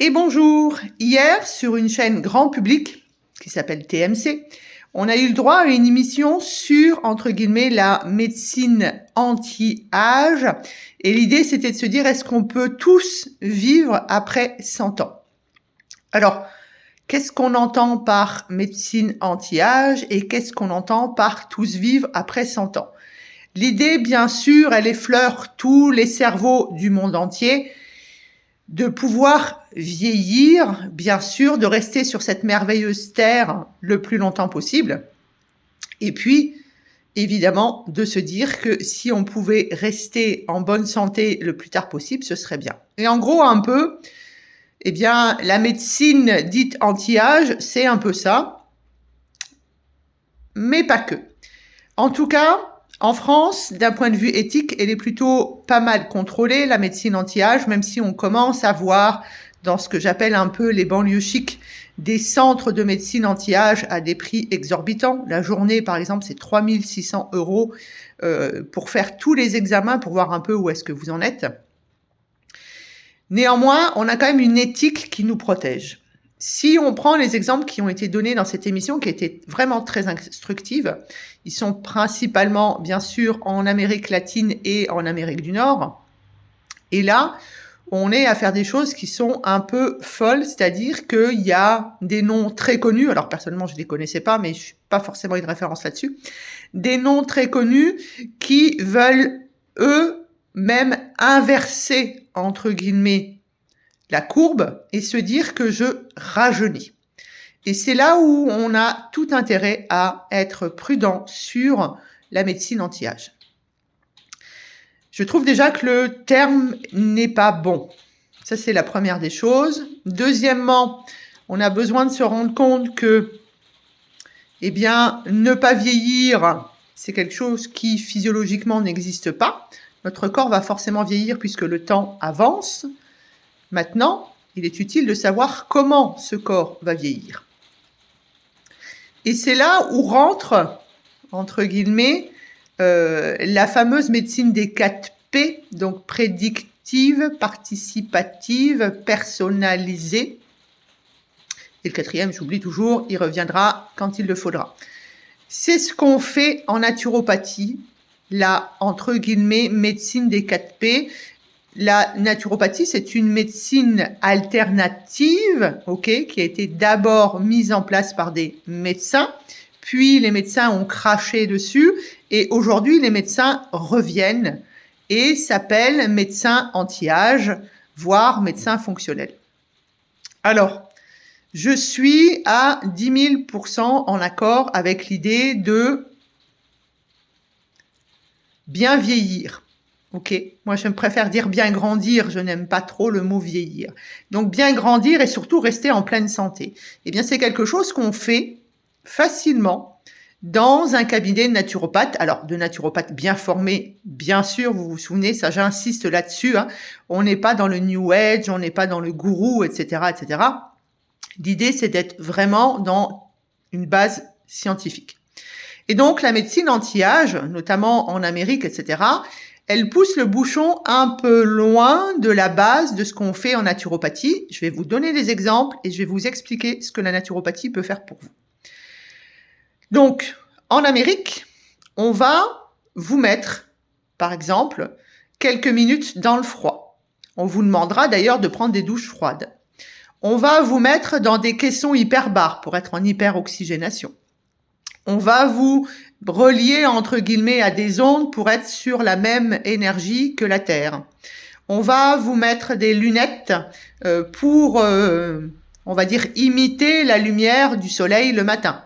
Et bonjour, hier sur une chaîne grand public qui s'appelle TMC, on a eu le droit à une émission sur, entre guillemets, la médecine anti-âge. Et l'idée, c'était de se dire, est-ce qu'on peut tous vivre après 100 ans? Alors, qu'est-ce qu'on entend par médecine anti-âge et qu'est-ce qu'on entend par tous vivre après 100 ans? L'idée, bien sûr, elle effleure tous les cerveaux du monde entier, de pouvoir vieillir, bien sûr, de rester sur cette merveilleuse terre le plus longtemps possible. Et puis, évidemment, de se dire que si on pouvait rester en bonne santé le plus tard possible, ce serait bien. Et en gros, un peu, eh bien, la médecine dite anti-âge, c'est un peu ça, mais pas que. En tout cas, en France, d'un point de vue éthique, elle est plutôt pas mal contrôlée, la médecine anti-âge, même si on commence à voir dans ce que j'appelle un peu les banlieues chics, des centres de médecine anti-âge à des prix exorbitants. La journée, par exemple, c'est 3 600 € pour faire tous les examens, pour voir un peu où est-ce que vous en êtes. Néanmoins, on a quand même une éthique qui nous protège. Si on prend les exemples qui ont été donnés dans cette émission, qui étaient vraiment très instructives, ils sont principalement, bien sûr, en Amérique latine et en Amérique du Nord. Et là, on est à faire des choses qui sont un peu folles, c'est-à-dire qu'il y a des noms très connus, alors personnellement je ne les connaissais pas, mais je ne suis pas forcément une référence là-dessus, des noms très connus qui veulent eux-mêmes inverser, entre guillemets, la courbe et se dire que je rajeunis. Et c'est là où on a tout intérêt à être prudent sur la médecine anti-âge. Je trouve déjà que le terme n'est pas bon. Ça, c'est la première des choses. Deuxièmement, on a besoin de se rendre compte que, eh bien, ne pas vieillir, c'est quelque chose qui physiologiquement n'existe pas. Notre corps va forcément vieillir puisque le temps avance. Maintenant, il est utile de savoir comment ce corps va vieillir. Et c'est là où rentre, entre guillemets, la fameuse médecine des 4 P, donc prédictive, participative, personnalisée. Et le quatrième, j'oublie toujours, il reviendra quand il le faudra. C'est ce qu'on fait en naturopathie, la, entre guillemets, médecine des 4 P. La naturopathie, c'est une médecine alternative, qui a été d'abord mise en place par des médecins, puis les médecins ont craché dessus, et aujourd'hui, les médecins reviennent et s'appellent médecins anti-âge, voire médecins fonctionnels. Alors, je suis à 10 000% en accord avec l'idée de bien vieillir. Moi je préfère dire bien grandir, je n'aime pas trop le mot vieillir. Donc bien grandir et surtout rester en pleine santé. Eh bien c'est quelque chose qu'on fait facilement dans un cabinet de naturopathe. Alors de naturopathe bien formé, bien sûr, vous vous souvenez, ça j'insiste là-dessus. On n'est pas dans le New Age, on n'est pas dans le gourou, etc., etc. L'idée c'est d'être vraiment dans une base scientifique. Et donc la médecine anti-âge, notamment en Amérique, etc., elle pousse le bouchon un peu loin de la base de ce qu'on fait en naturopathie. Je vais vous donner des exemples et je vais vous expliquer ce que la naturopathie peut faire pour vous. Donc, en Amérique, on va vous mettre, par exemple, quelques minutes dans le froid. On vous demandera d'ailleurs de prendre des douches froides. On va vous mettre dans des caissons hyperbares pour être en hyperoxygénation. On va vous relier, entre guillemets, à des ondes pour être sur la même énergie que la Terre. On va vous mettre des lunettes pour, on va dire, imiter la lumière du soleil le matin.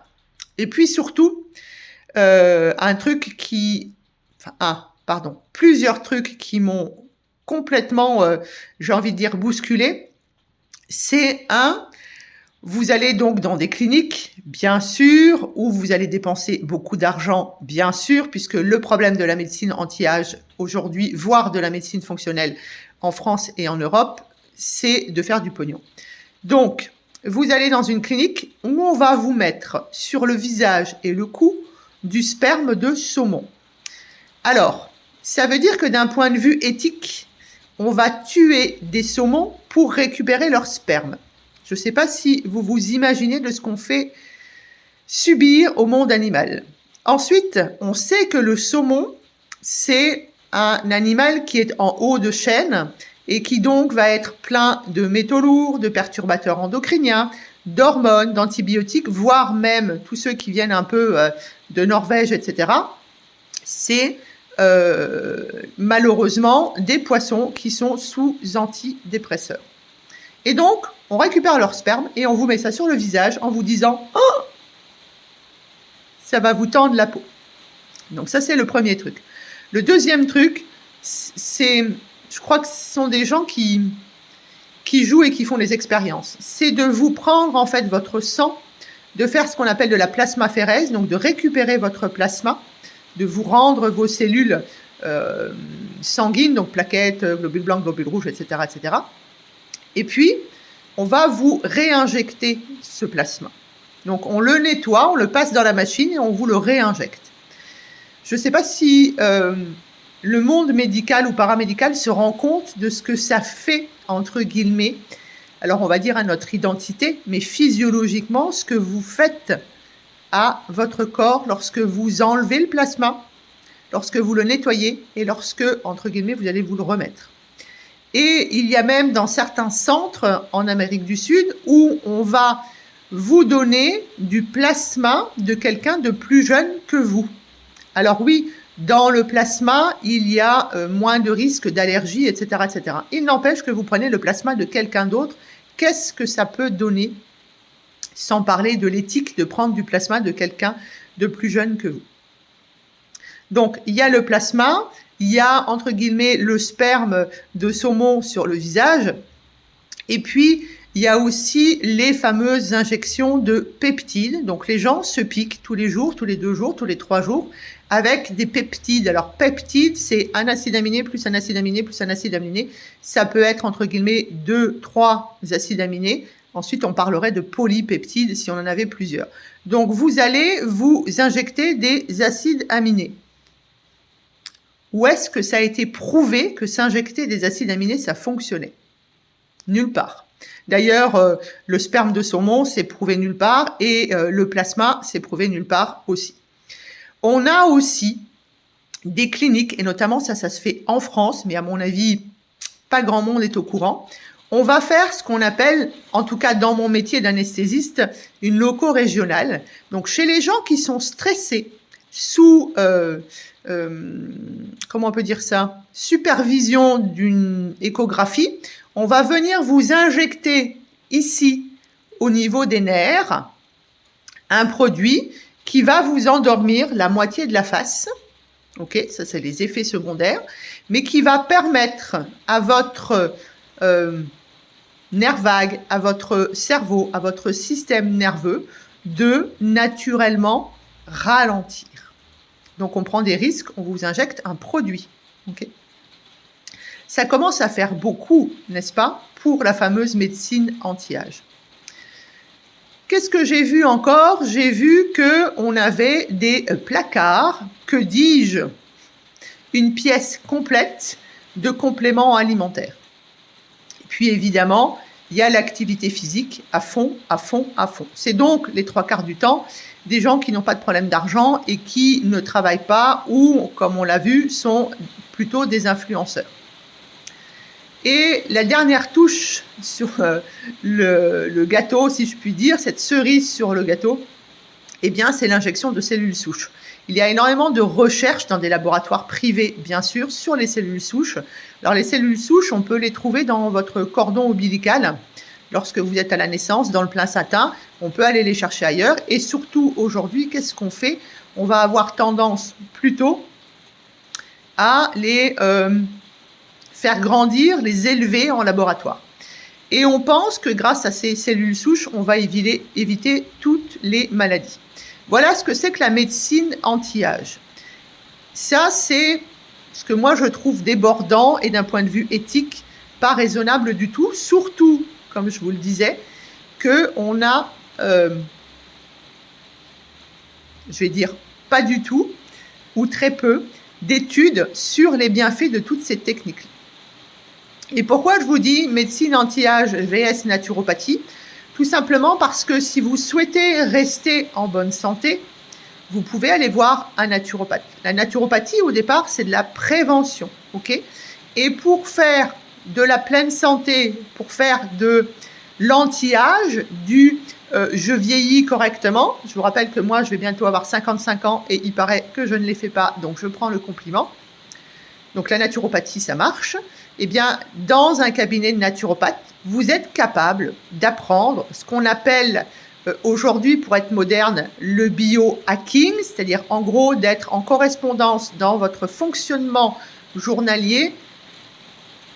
Et puis surtout, plusieurs trucs qui m'ont complètement, j'ai envie de dire, bousculé. C'est vous allez donc dans des cliniques, bien sûr, où vous allez dépenser beaucoup d'argent, bien sûr, puisque le problème de la médecine anti-âge aujourd'hui, voire de la médecine fonctionnelle en France et en Europe, c'est de faire du pognon. Donc, vous allez dans une clinique où on va vous mettre sur le visage et le cou du sperme de saumon. Alors, ça veut dire que d'un point de vue éthique, on va tuer des saumons pour récupérer leur sperme. Je ne sais pas si vous vous imaginez de ce qu'on fait subir au monde animal. Ensuite, on sait que le saumon, c'est un animal qui est en haut de chaîne et qui donc va être plein de métaux lourds, de perturbateurs endocriniens, d'hormones, d'antibiotiques, voire même tous ceux qui viennent un peu de Norvège, etc. C'est malheureusement des poissons qui sont sous antidépresseurs. Et donc, on récupère leur sperme et on vous met ça sur le visage en vous disant « Oh, ça va vous tendre la peau ». Donc ça, c'est le premier truc. Le deuxième truc, c'est, je crois que ce sont des gens qui jouent et qui font des expériences. C'est de vous prendre en fait votre sang, de faire ce qu'on appelle de la plasmaphérèse, donc de récupérer votre plasma, de vous rendre vos cellules sanguines, donc plaquettes, globules blancs, globules rouges, etc., etc. Et puis, on va vous réinjecter ce plasma. Donc, on le nettoie, on le passe dans la machine et on vous le réinjecte. Je ne sais pas si le monde médical ou paramédical se rend compte de ce que ça fait, entre guillemets, alors on va dire à notre identité, mais physiologiquement, ce que vous faites à votre corps lorsque vous enlevez le plasma, lorsque vous le nettoyez et lorsque, entre guillemets, vous allez vous le remettre. Et il y a même dans certains centres en Amérique du Sud où on va vous donner du plasma de quelqu'un de plus jeune que vous. Alors oui, dans le plasma, il y a moins de risques d'allergie, etc., etc. Il n'empêche que vous prenez le plasma de quelqu'un d'autre. Qu'est-ce que ça peut donner ? Sans parler de l'éthique de prendre du plasma de quelqu'un de plus jeune que vous. Donc, il y a le plasma, il y a, entre guillemets, le sperme de saumon sur le visage, et puis, il y a aussi les fameuses injections de peptides. Donc, les gens se piquent tous les jours, tous les 2 jours, tous les 3 jours, avec des peptides. Alors, peptides, c'est un acide aminé plus un acide aminé plus un acide aminé. Ça peut être, entre guillemets, 2, 3 acides aminés. Ensuite, on parlerait de polypeptides si on en avait plusieurs. Donc, vous allez vous injecter des acides aminés. Où est-ce que ça a été prouvé que s'injecter des acides aminés, ça fonctionnait ? Nulle part. D'ailleurs, le sperme de saumon, c'est prouvé nulle part et le plasma, c'est prouvé nulle part aussi. On a aussi des cliniques, et notamment ça se fait en France, mais à mon avis, pas grand monde est au courant. On va faire ce qu'on appelle, en tout cas dans mon métier d'anesthésiste, une loco-régionale. Donc chez les gens qui sont stressés, sous, comment on peut dire ça, supervision d'une échographie, on va venir vous injecter ici, au niveau des nerfs, un produit qui va vous endormir la moitié de la face. Ok, ça c'est les effets secondaires, mais qui va permettre à votre nerf vague, à votre cerveau, à votre système nerveux de naturellement ralentir. Donc on prend des risques, on vous injecte un produit. Okay. Ça commence à faire beaucoup, n'est-ce pas, pour la fameuse médecine anti-âge. Qu'est-ce que j'ai vu encore ? J'ai vu qu'on avait des placards, que dis-je, une pièce complète de compléments alimentaires. Et puis évidemment, il y a l'activité physique à fond, à fond, à fond. C'est donc les 3/4 du temps des gens qui n'ont pas de problème d'argent et qui ne travaillent pas ou, comme on l'a vu, sont plutôt des influenceurs. Et la dernière touche sur le gâteau, si je puis dire, cette cerise sur le gâteau, eh bien, c'est l'injection de cellules souches. Il y a énormément de recherches dans des laboratoires privés, bien sûr, sur les cellules souches. Alors, les cellules souches, on peut les trouver dans votre cordon ombilical. Lorsque vous êtes à la naissance, dans le placenta, on peut aller les chercher ailleurs. Et surtout, aujourd'hui, qu'est-ce qu'on fait ? On va avoir tendance plutôt à les faire grandir, les élever en laboratoire. Et on pense que grâce à ces cellules souches, on va éviter toutes les maladies. Voilà ce que c'est que la médecine anti-âge. Ça, c'est ce que moi je trouve débordant et d'un point de vue éthique, pas raisonnable du tout. Surtout, comme je vous le disais, qu'on a, je vais dire, pas du tout ou très peu d'études sur les bienfaits de toutes ces techniques. Et pourquoi je vous dis médecine anti-âge vs naturopathie? Tout simplement parce que si vous souhaitez rester en bonne santé, vous pouvez aller voir un naturopathe. La naturopathie, au départ, c'est de la prévention, ok? Et pour faire de la pleine santé, pour faire de l'anti-âge, je vieillis correctement. Je vous rappelle que moi, je vais bientôt avoir 55 ans et il paraît que je ne les fais pas, donc je prends le compliment. Donc la naturopathie, ça marche. Eh bien, dans un cabinet de naturopathe, vous êtes capable d'apprendre ce qu'on appelle aujourd'hui, pour être moderne, le biohacking, c'est-à-dire en gros d'être en correspondance dans votre fonctionnement journalier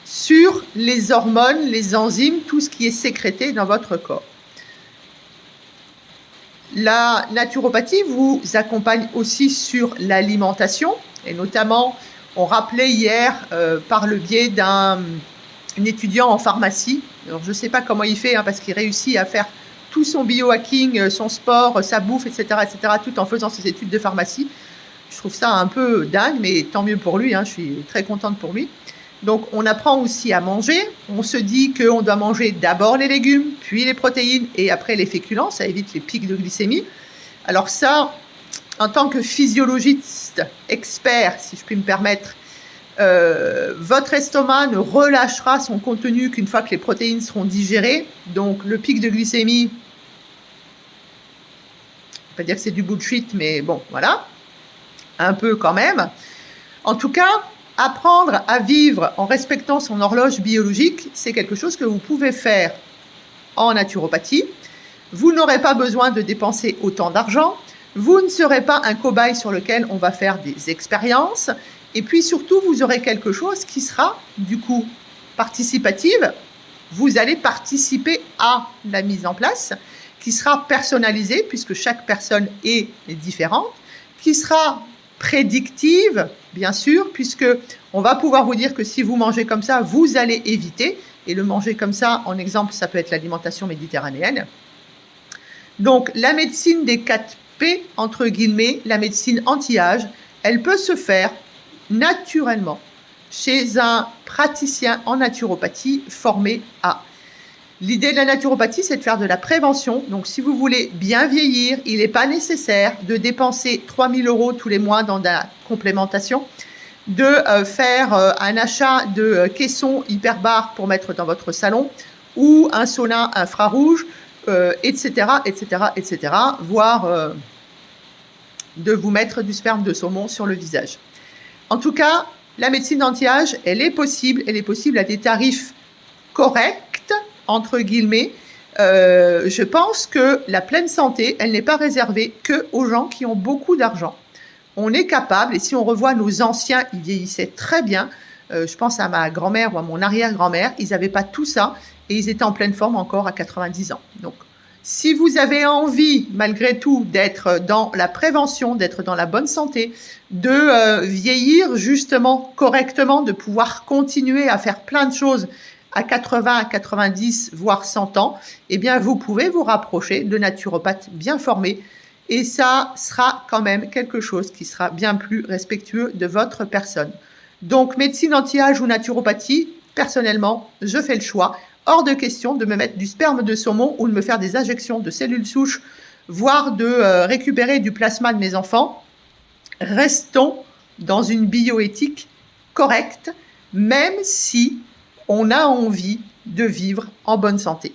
sur les hormones, les enzymes, tout ce qui est sécrété dans votre corps. La naturopathie vous accompagne aussi sur l'alimentation, et notamment, on rappelait hier par le biais d'un étudiant en pharmacie. Alors je ne sais pas comment il fait, parce qu'il réussit à faire tout son biohacking, son sport, sa bouffe, etc., tout en faisant ses études de pharmacie. Je trouve ça un peu dingue, mais tant mieux pour lui, je suis très contente pour lui. Donc on apprend aussi à manger. On se dit qu'on doit manger d'abord les légumes, puis les protéines et après les féculents. Ça évite les pics de glycémie. Alors ça, en tant que physiologiste expert, si je puis me permettre, votre estomac ne relâchera son contenu qu'une fois que les protéines seront digérées. Donc le pic de glycémie, on peut dire que c'est du bullshit, mais bon, voilà, un peu quand même. En tout cas, apprendre à vivre en respectant son horloge biologique, c'est quelque chose que vous pouvez faire en naturopathie. Vous n'aurez pas besoin de dépenser autant d'argent. Vous ne serez pas un cobaye sur lequel on va faire des expériences. Et puis surtout, vous aurez quelque chose qui sera du coup participative. Vous allez participer à la mise en place, qui sera personnalisée puisque chaque personne est différente, qui sera prédictive, bien sûr, puisque on va pouvoir vous dire que si vous mangez comme ça, vous allez éviter. Et le manger comme ça, en exemple, ça peut être l'alimentation méditerranéenne. Donc, la médecine des 4 P, entre guillemets, la médecine anti-âge, elle peut se faire naturellement chez un praticien en naturopathie formé à. L'idée de la naturopathie, c'est de faire de la prévention. Donc, si vous voulez bien vieillir, il n'est pas nécessaire de dépenser 3 000 € tous les mois dans la complémentation, de faire un achat de caissons hyperbares pour mettre dans votre salon ou un sauna infrarouge, etc., voire de vous mettre du sperme de saumon sur le visage. En tout cas, la médecine anti-âge, elle est possible à des tarifs corrects, entre guillemets. Je pense que la pleine santé, elle n'est pas réservée qu'aux gens qui ont beaucoup d'argent. On est capable, et si on revoit nos anciens, ils vieillissaient très bien. Je pense à ma grand-mère ou à mon arrière-grand-mère, ils n'avaient pas tout ça et ils étaient en pleine forme encore à 90 ans. Donc, si vous avez envie, malgré tout, d'être dans la prévention, d'être dans la bonne santé, de vieillir justement correctement, de pouvoir continuer à faire plein de choses à 80, 90, voire 100 ans, eh bien, vous pouvez vous rapprocher de naturopathes bien formés et ça sera quand même quelque chose qui sera bien plus respectueux de votre personne. Donc, médecine anti-âge ou naturopathie, personnellement, je fais le choix. Hors de question de me mettre du sperme de saumon ou de me faire des injections de cellules souches, voire de récupérer du plasma de mes enfants. Restons dans une bioéthique correcte, même si on a envie de vivre en bonne santé.